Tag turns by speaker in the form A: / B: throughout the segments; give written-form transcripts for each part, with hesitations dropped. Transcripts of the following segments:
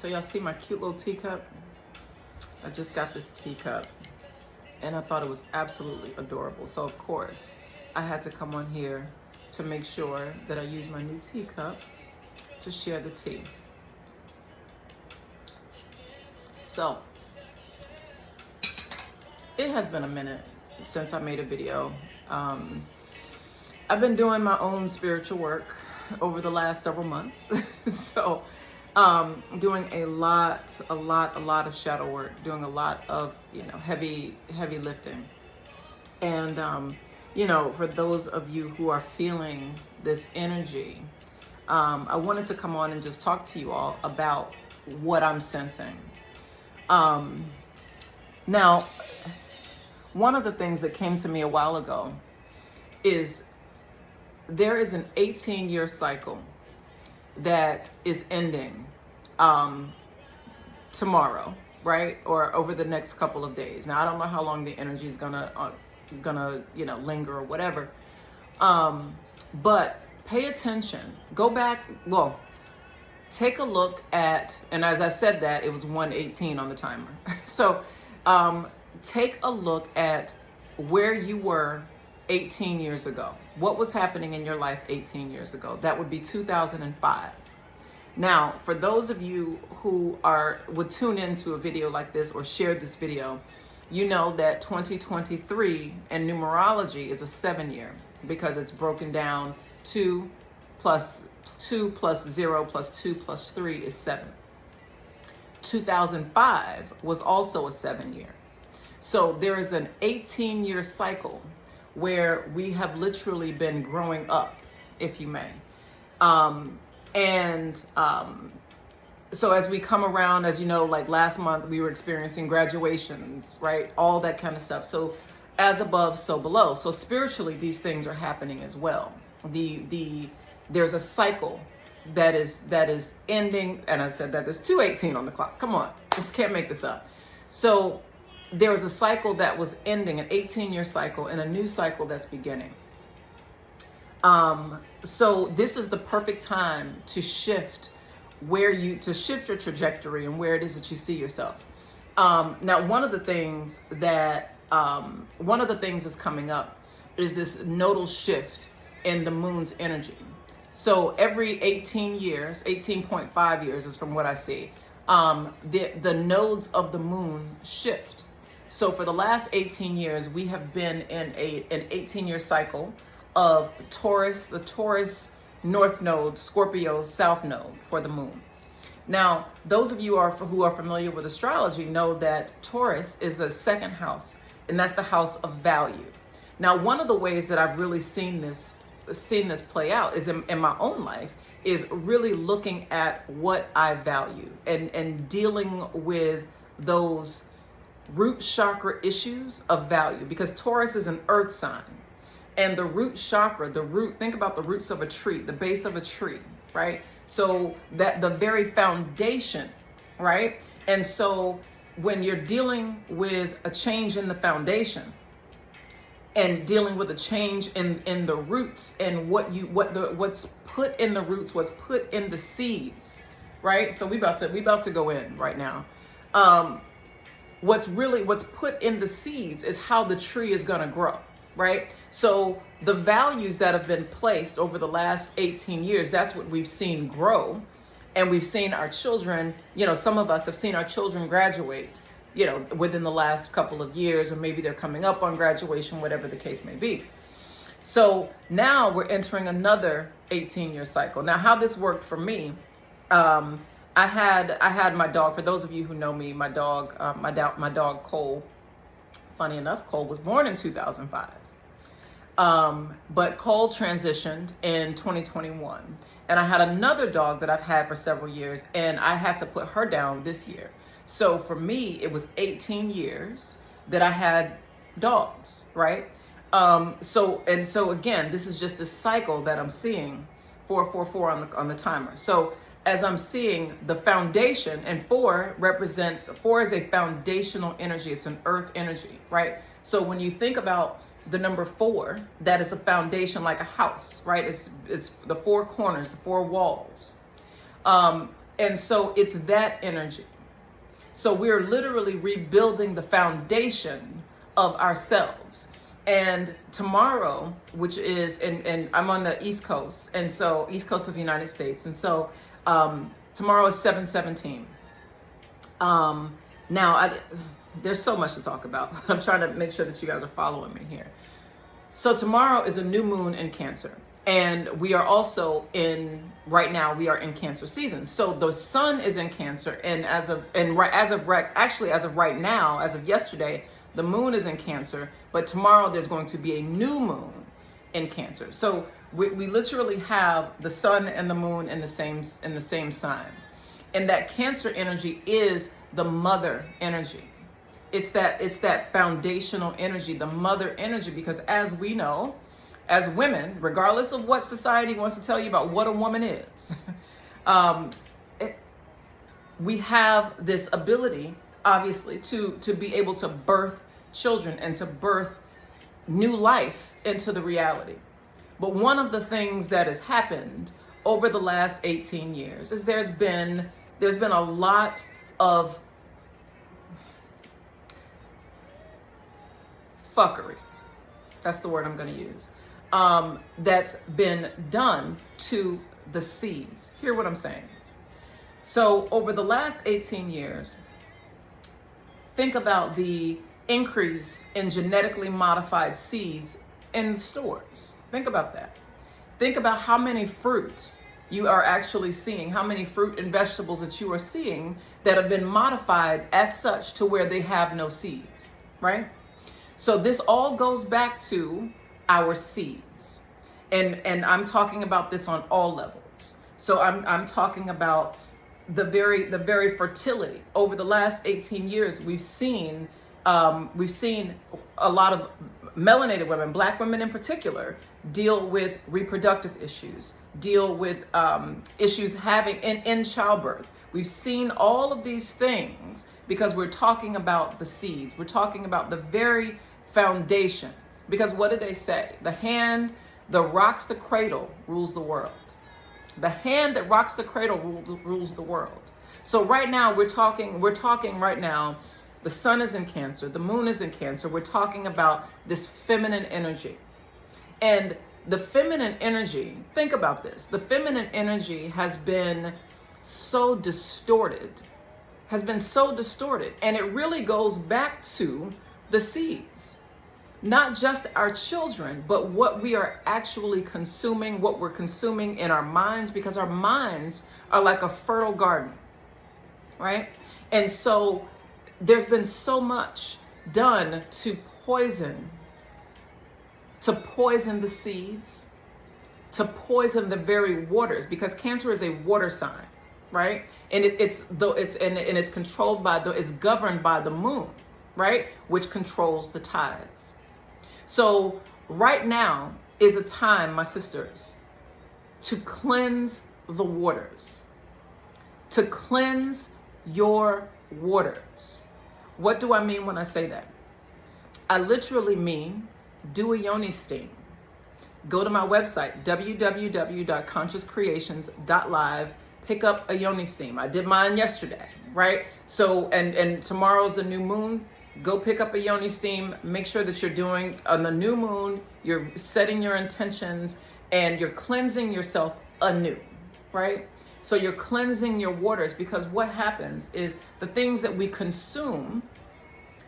A: So y'all see my cute little teacup? I just got this teacup and I thought it was absolutely adorable. So of course, I had to come on here to make sure that I use my new teacup to share the tea. So, it has been a minute since I made a video. I've been doing my own spiritual work over the last several months. So, doing a lot of shadow work, doing a lot of, heavy lifting. And, for those of you who are feeling this energy, I wanted to come on and just talk to you all about what I'm sensing. Now, one of the things that came to me a while ago is there is an 18-year cycle that is ending tomorrow, right? Or over the next couple of days. Now, I don't know how long the energy is gonna linger or whatever. But pay attention. Go back. Well, take a look at, and as I said that, it was 1:18 on the timer. So take a look at where you were 18 years ago. What was happening in your life 18 years ago? That would be 2005. Now, for those of you who would tune into a video like this or share this video, you know that 2023 in numerology is a 7-year because it's broken down 2 plus 2 plus 0 plus 2 plus 3 is 7. 2005 was also a 7-year. So there is an 18-year cycle where we have literally been growing up, if you may. So as we come around, as you know, like last month, we were experiencing graduations, right? All that kind of stuff. So as above, so below. So spiritually, these things are happening as well. There's a cycle that is ending, and I said that there's 2:18 on the clock. Come on, just can't make this up. So there was a cycle that was ending, an 18-year cycle, and a new cycle that's beginning. So this is the perfect time to shift your trajectory and where it is that you see yourself. Now, one of the things that's coming up is this nodal shift in the moon's energy. So every 18 years, 18.5 years is from what I see, the nodes of the moon shift. So for the last 18 years, we have been in an 18-year cycle of Taurus, the Taurus North Node, Scorpio South Node for the moon. Now, those of you who are familiar with astrology know that Taurus is the second house, and that's the house of value. Now, one of the ways that I've really seen this play out is in my own life is really looking at what I value and dealing with those root chakra issues of value, because Taurus is an earth sign. And the root chakra, think about the roots of a tree, the base of a tree, right? So that the very foundation, right? And so when you're dealing with a change in the foundation and dealing with a change in the roots and what's put in the roots, what's put in the seeds, right? So we about to go in right now. What's put in the seeds is how the tree is going to grow. Right? So the values that have been placed over the last 18 years, that's what we've seen grow. And we've seen our children, some of us have seen our children graduate, within the last couple of years, or maybe they're coming up on graduation, whatever the case may be. So now we're entering another 18-year cycle. Now, how this worked for me, I had my dog. For those of you who know me, my dog Cole. Funny enough, Cole was born in 2005. But Cole transitioned in 2021. And I had another dog that I've had for several years, and I had to put her down this year. So for me, it was 18 years that I had dogs, right? So again, this is just a cycle that I'm seeing, 444 on the timer. So as I'm seeing the foundation, and 4 is a foundational energy. It's an earth energy, right? So when you think about the number 4, that is a foundation like a house, right? It's the 4 corners, the 4 walls. And so it's that energy. So we're literally rebuilding the foundation of ourselves. And tomorrow, which is, and I'm on the East Coast, and so East Coast of the United States. And so tomorrow is 7/17. Now, there's so much to talk about. I'm trying to make sure that you guys are following me here. So tomorrow is a new moon in Cancer. And we are also right now we are in Cancer season. So the sun is in Cancer, and as of right now, as of yesterday, the moon is in Cancer, but tomorrow there's going to be a new moon in Cancer. So we literally have the sun and the moon in the same sign. And that Cancer energy is the mother energy. It's that foundational energy, the mother energy, because as we know, as women, regardless of what society wants to tell you about what a woman is, we have this ability, obviously, to be able to birth children and to birth new life into the reality. But one of the things that has happened over the last 18 years is there's been a lot of fuckery. That's the word I'm going to use. That's been done to the seeds. Hear what I'm saying? So over the last 18 years, think about the increase in genetically modified seeds in stores. Think about that. Think about how many fruit you are actually seeing, how many fruit and vegetables that you are seeing that have been modified as such to where they have no seeds, right? So this all goes back to our seeds. And I'm talking about this on all levels. So I'm talking about the very fertility. Over the last 18 years, we've seen a lot of melanated women, Black women in particular, deal with reproductive issues, deal with issues having in childbirth. We've seen all of these things because we're talking about the seeds. We're talking about the very foundation. Because what did they say? The hand that rocks the cradle rules the world. The hand that rocks the cradle rules the world. So right now we're talking right now, the sun is in Cancer, the moon is in Cancer. We're talking about this feminine energy. And the feminine energy, think about this. The feminine energy has been so distorted, and it really goes back to the seeds. Not just our children, but what we are actually consuming, what we're consuming in our minds, because our minds are like a fertile garden, right? And so there's been so much done to poison the seeds, to poison the very waters, because Cancer is a water sign, right? And it's controlled by it's governed by the moon, right? Which controls the tides. So right now is a time, my sisters, to cleanse the waters, to cleanse your waters. What do I mean when I say that? I literally mean do a yoni steam. Go to my website, www.consciouscreations.live, pick up a yoni steam. I did mine yesterday, right? So, and tomorrow's a new moon. Go pick up a yoni steam. Make sure that you're doing on the new moon, you're setting your intentions and you're cleansing yourself anew, right? So you're cleansing your waters, because what happens is the things that we consume,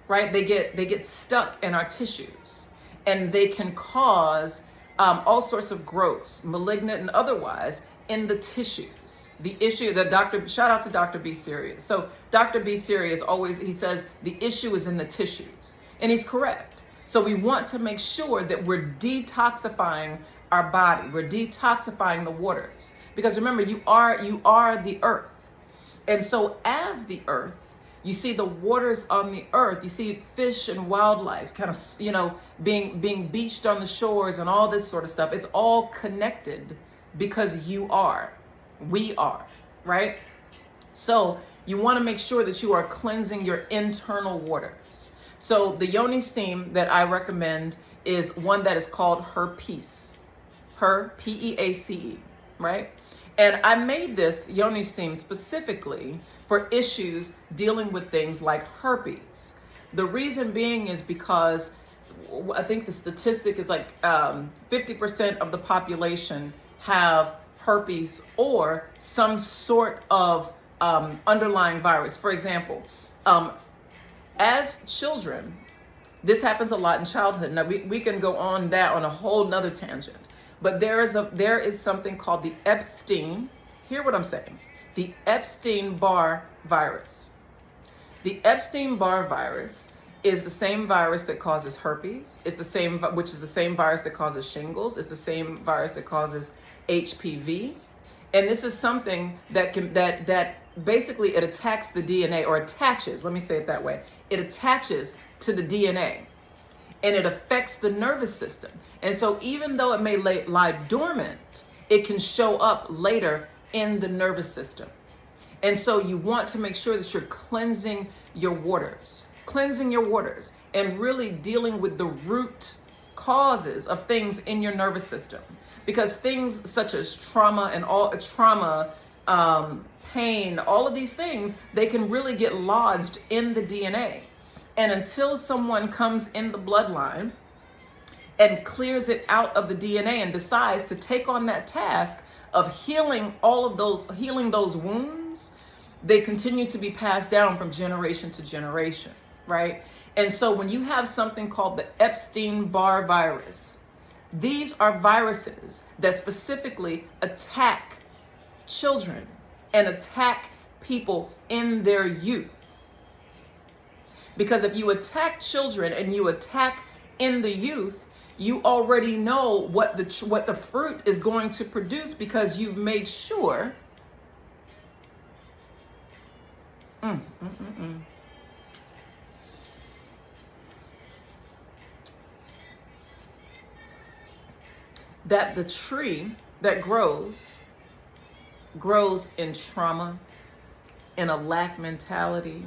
A: right? They get stuck in our tissues, and they can cause all sorts of growths, malignant and otherwise, in the tissues. The issue that shout out to Dr. B. Serious. So Dr. B. Serious he says the issue is in the tissues, and he's correct. So we want to make sure that we're detoxifying our body. We're detoxifying the waters, because remember, you are the earth. And so as the earth, you see the waters on the earth, you see fish and wildlife kind of, being beached on the shores and all this sort of stuff. It's all connected because we are, right? So you want to make sure that you are cleansing your internal waters. So the yoni steam that I recommend is one that is called Her Peace. Her, Peace, right? And I made this yoni steam specifically for issues dealing with things like herpes. The reason being is because I think the statistic is like 50% of the population have herpes or some sort of underlying virus. For example, as children, this happens a lot in childhood. Now we can go on that on a whole nother tangent. But there is something called the Epstein. Hear what I'm saying. The Epstein-Barr virus. The Epstein-Barr virus is the same virus that causes herpes. It's the same, which is the same virus that causes shingles. It's the same virus that causes HPV. And this is something that basically it attacks the DNA, or attaches, let me say it that way. It attaches to the DNA and it affects the nervous system. And so even though it may lie dormant, it can show up later in the nervous system. And so you want to make sure that you're cleansing your waters and really dealing with the root causes of things in your nervous system. Because things such as trauma, pain, all of these things, they can really get lodged in the DNA. And until someone comes in the bloodline and clears it out of the DNA and decides to take on that task of healing those wounds, they continue to be passed down from generation to generation, right? And so when you have something called the Epstein-Barr virus, these are viruses that specifically attack children and attack people in their youth. Because if you attack children and you attack in the youth, you already know what the fruit is going to produce, because you've made sure that the tree that grows in trauma, in a lack mentality,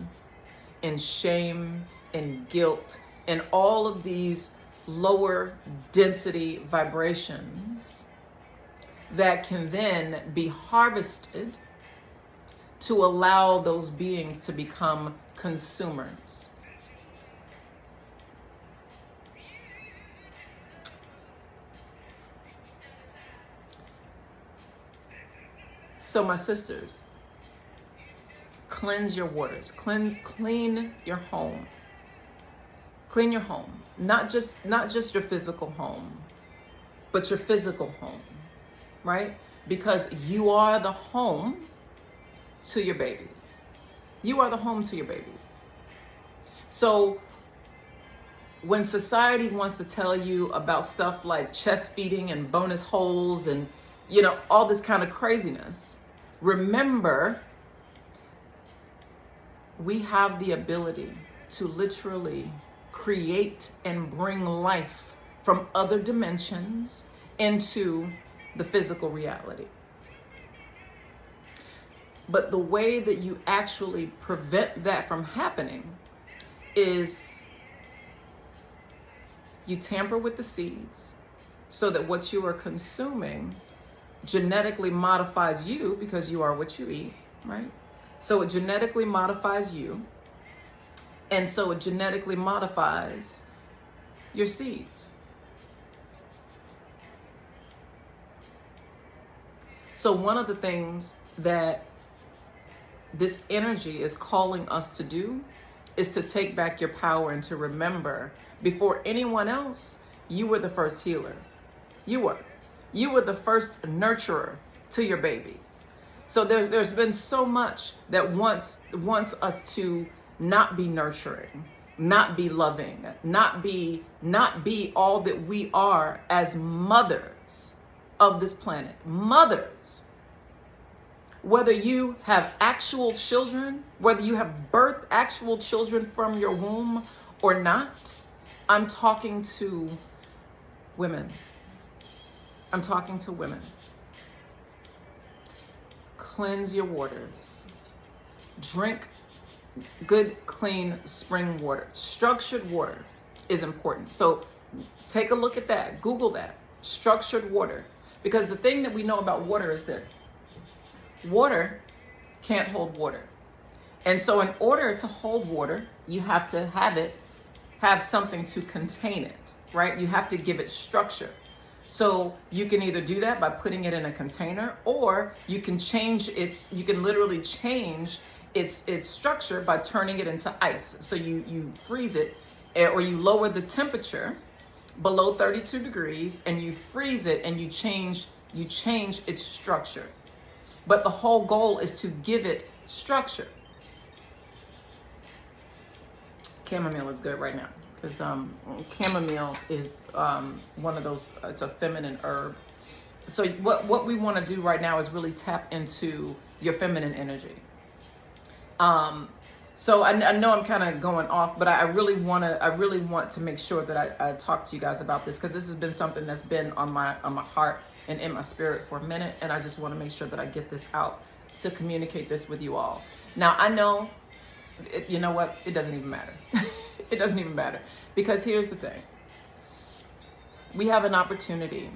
A: in shame, in guilt, and all of these lower density vibrations that can then be harvested to allow those beings to become consumers. So my sisters, cleanse your waters, clean your home. Clean your home, not just your physical home, but your physical home, right? Because you are the home to your babies. You are the home to your babies. So when society wants to tell you about stuff like chest feeding and bonus holes and, all this kind of craziness, remember, we have the ability to literally create and bring life from other dimensions into the physical reality. But the way that you actually prevent that from happening is you tamper with the seeds so that what you are consuming genetically modifies you, because you are what you eat, right? So it genetically modifies you. And so it genetically modifies your seeds. So one of the things that this energy is calling us to do is to take back your power and to remember, before anyone else, you were the first healer. You were the first nurturer to your babies. So there's been so much that wants us to not be nurturing, not be loving, not be all that we are as mothers of this planet. Mothers. Whether you have actual children, whether you have birthed actual children from your womb or not, I'm talking to women. I'm talking to women. Cleanse your waters. Drink good, clean spring water. Structured water is important. So take a look at that. Google that. Structured water. Because the thing that we know about water is this. Water can't hold water. And so in order to hold water, you have to have something to contain it, right? You have to give it structure. So you can either do that by putting it in a container, or you can literally change its structure by turning it into ice. So you freeze it, or you lower the temperature below 32 degrees and you freeze it, and you change its structure. But the whole goal is to give it structure. Chamomile is good right now, because chamomile is one of those, it's a feminine herb. So what we want to do right now is really tap into your feminine energy. So I know I'm kind of going off, but I really want to make sure that I talk to you guys about this, because this has been something that's been on my heart and in my spirit for a minute, and I just want to make sure that I get this out to communicate this with you all. Now, I know, you know what? It doesn't even matter. It doesn't even matter, because here's the thing. We have an opportunity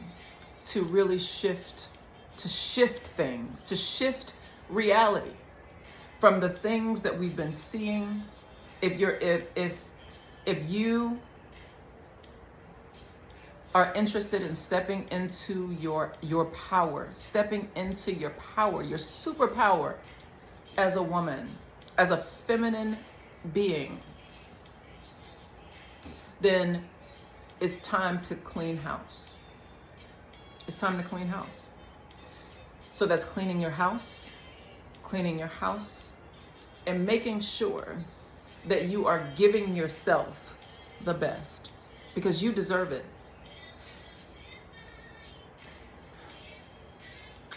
A: to really shift things, to shift reality from the things that we've been seeing. If you are interested in stepping into your power, stepping into your power, your superpower as a woman, as a feminine being, then it's time to clean house. It's time to clean house. So that's cleaning your house, and making sure that you are giving yourself the best, because you deserve it.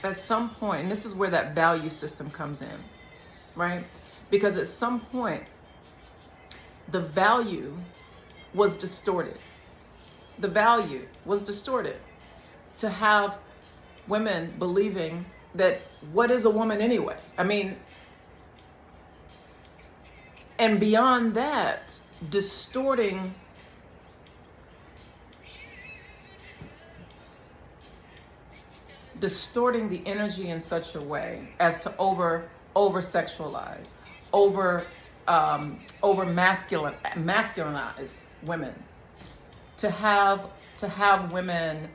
A: At some point, and this is where that value system comes in, right? Because at some point, the value was distorted. The value was distorted to have women believing that what is a woman anyway? I mean, and beyond that, distorting the energy in such a way as to over sexualize, over masculinize women, to have women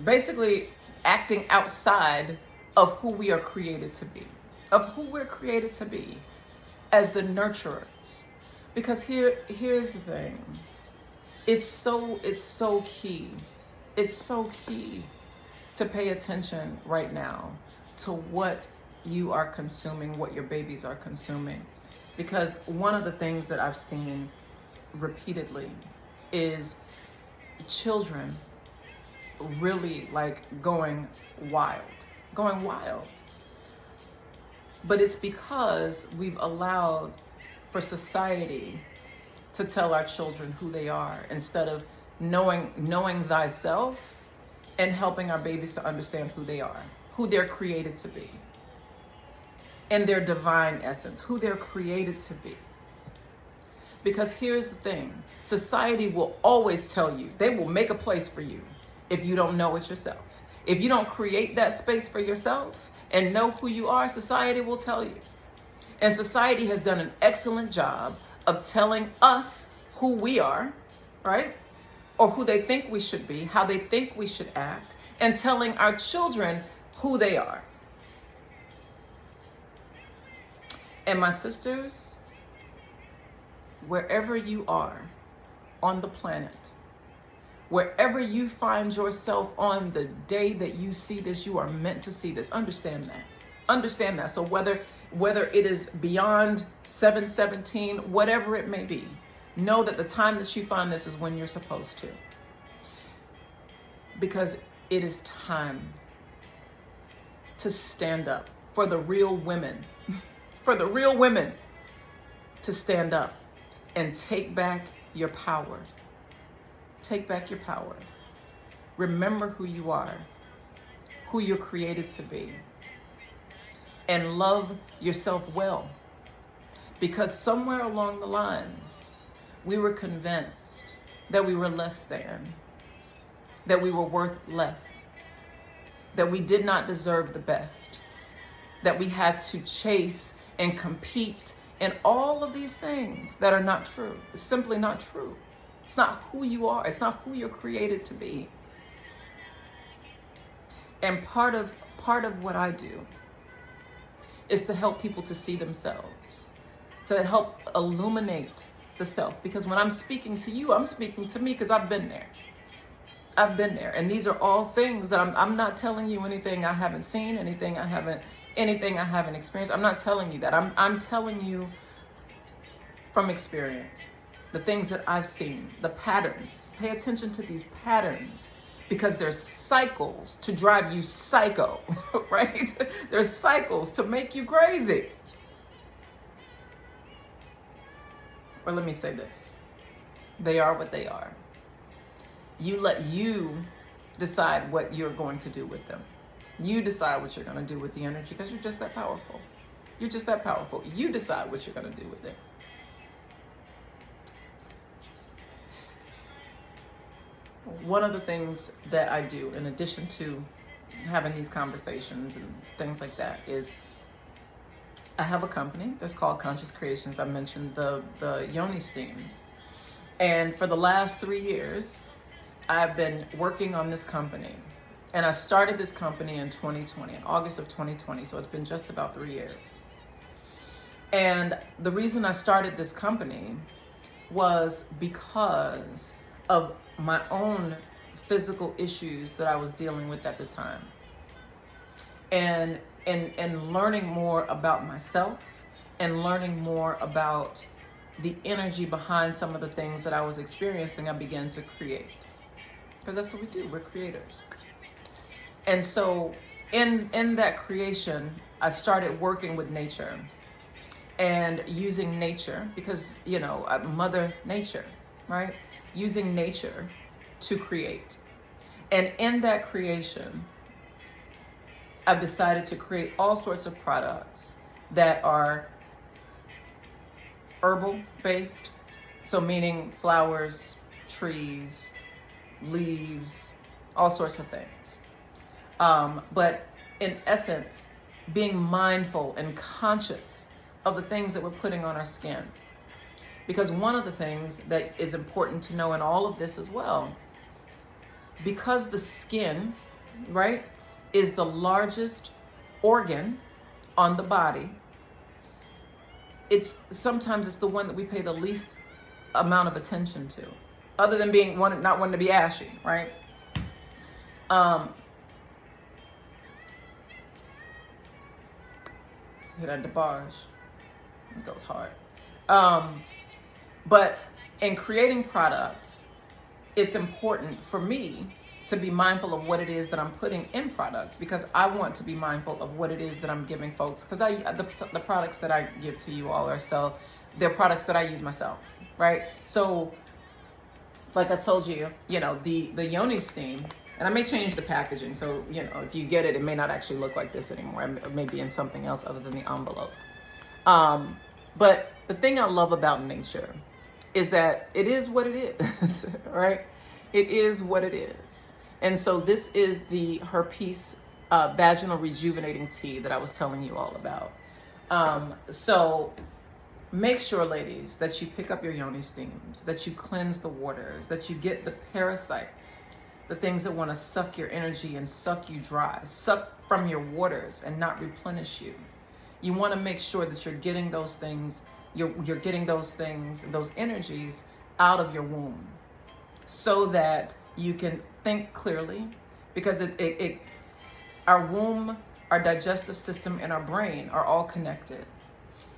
A: basically acting outside of who we are created to be, as the nurturers. Because here's the thing. It's so key. It's so key to pay attention right now to what you are consuming, what your babies are consuming. Because one of the things that I've seen repeatedly is children really like going wild. But it's because we've allowed for society to tell our children who they are, instead of knowing thyself and helping our babies to understand who they are, who they're created to be, and their divine essence, who they're created to be. Because here's the thing, society will always tell you, they will make a place for you if you don't know it yourself. If you don't create that space for yourself and know who you are, society will tell you. And society has done an excellent job of telling us who we are, right? Or who they think we should be, how they think we should act, and telling our children who they are. And my sisters, wherever you are on the planet, wherever you find yourself on the day that you see this, you are meant to see this. Understand that. Understand that. So whether it is beyond 7/17, whatever it may be, know that the time that you find this is when you're supposed to. Because it is time to stand up for the real women, to stand up and take back your power. Take back your power. Remember who you are, who you're created to be, and love yourself well. Because somewhere along the line, we were convinced that we were less than, that we were worth less, that we did not deserve the best, that we had to chase and compete and all of these things that are not true. It's simply not true. It's not who you are. It's not who you're created to be. And part of what I do is to help people to see themselves, to help illuminate the self. Because when I'm speaking to you, I'm speaking to me because I've been there. I've been there. And these are all things that I'm not telling you anything I haven't seen, anything I haven't experienced. I'm not telling you that. I'm telling you from experience, the things that I've seen, the patterns. Pay attention to these patterns because there's cycles to drive you psycho, right? There's cycles to make you crazy. Or let me say this. They are what they are. You let you decide what you're going to do with them. You decide what you're going to do with the energy because you're just that powerful. You're just that powerful. You decide what you're going to do with it. One of the things that I do, in addition to having these conversations and things like that, is I have a company that's called Conscious Creations. I mentioned the Yoni Steams. And for the last 3 years, I've been working on this company. And I started this company in 2020, in August of 2020. So it's been just about 3 years. And the reason I started this company was because of my own physical issues that I was dealing with at the time. And learning more about myself and learning more about the energy behind some of the things that I was experiencing, I began to create. Because that's what we do, we're creators. And so in that creation, I started working with nature and using nature because, Mother Nature, right? Using nature to create. And in that creation, I've decided to create all sorts of products that are herbal based. So meaning flowers, trees, leaves, all sorts of things. But in essence, being mindful and conscious of the things that we're putting on our skin. Because one of the things that is important to know in all of this as well, because the skin, right, is the largest organ on the body, sometimes it's the one that we pay the least amount of attention to, other than being not wanting to be ashy, right? Hit at the bars, it goes hard. But in creating products, it's important for me to be mindful of what it is that I'm putting in products, because I want to be mindful of what it is that I'm giving folks. Because the products that I give to you all they're products that I use myself, right? So, like I told you, the Yoni Steam, and I may change the packaging. So, if you get it, it may not actually look like this anymore. It may be in something else other than the envelope. But the thing I love about nature is that it is what it is, right? It is what it is. And so this is the Herpes vaginal rejuvenating tea that I was telling you all about. So make sure, ladies, that you pick up your Yoni Steams, that you cleanse the waters, that you get the parasites, the things that want to suck your energy and suck you dry, suck from your waters and not replenish you. You want to make sure that you're getting those things, you're getting those things, those energies out of your womb, so that you can think clearly, because our womb, our digestive system, and our brain are all connected.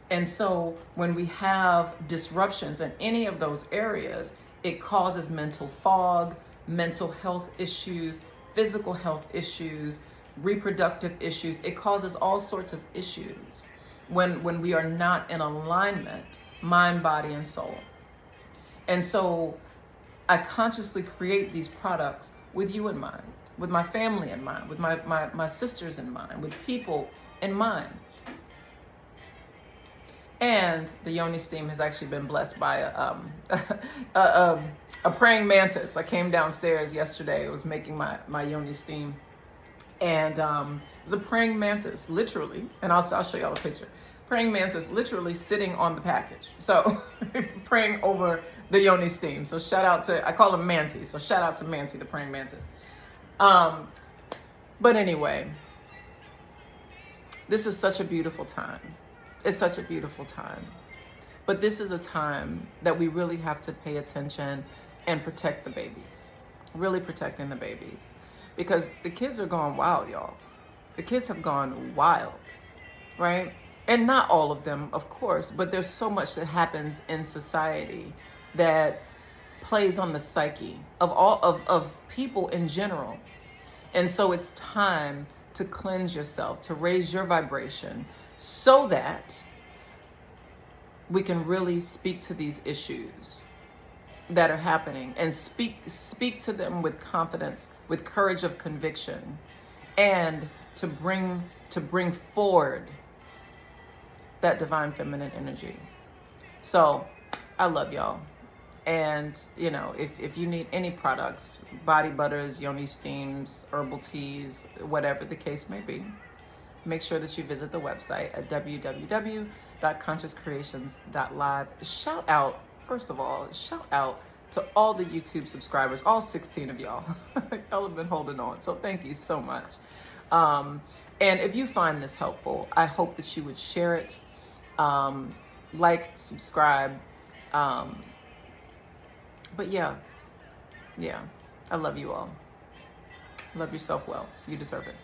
A: And so when we have disruptions in any of those areas, it causes mental fog, mental health issues, physical health issues, reproductive issues. It causes all sorts of issues when we are not in alignment, mind, body, and soul. And so I consciously create these products with you in mind, with my family in mind, with my sisters in mind, with people in mind. And the Yoni Steam has actually been blessed by a praying mantis. I came downstairs yesterday. I was making my Yoni Steam, And there's a praying mantis, literally, and I'll show y'all a picture. Praying mantis literally sitting on the package. So praying over the yoni steam. So shout out to, I call him Manti. So shout out to Manti, the praying mantis. But anyway, this is such a beautiful time. It's such a beautiful time. But this is a time that we really have to pay attention and protect the babies. Really protecting the babies. Because the kids are going wild, y'all. The kids have gone wild, right? And not all of them, of course, but there's so much that happens in society that plays on the psyche of all of people in general. And so it's time to cleanse yourself, to raise your vibration so that we can really speak to these issues that are happening and speak to them with confidence, with courage of conviction, and to bring forward that divine feminine energy. So I love y'all. And you know, if you need any products, body butters, yoni steams, herbal teas, whatever the case may be, make sure that you visit the website at www.consciouscreations.live. Shout out, first of all, shout out to all the YouTube subscribers, all 16 of y'all. Y'all have been holding on, so thank you so much. And if you find this helpful, I hope that you would share it, like, subscribe. But yeah, I love you all. Love yourself well. You deserve it.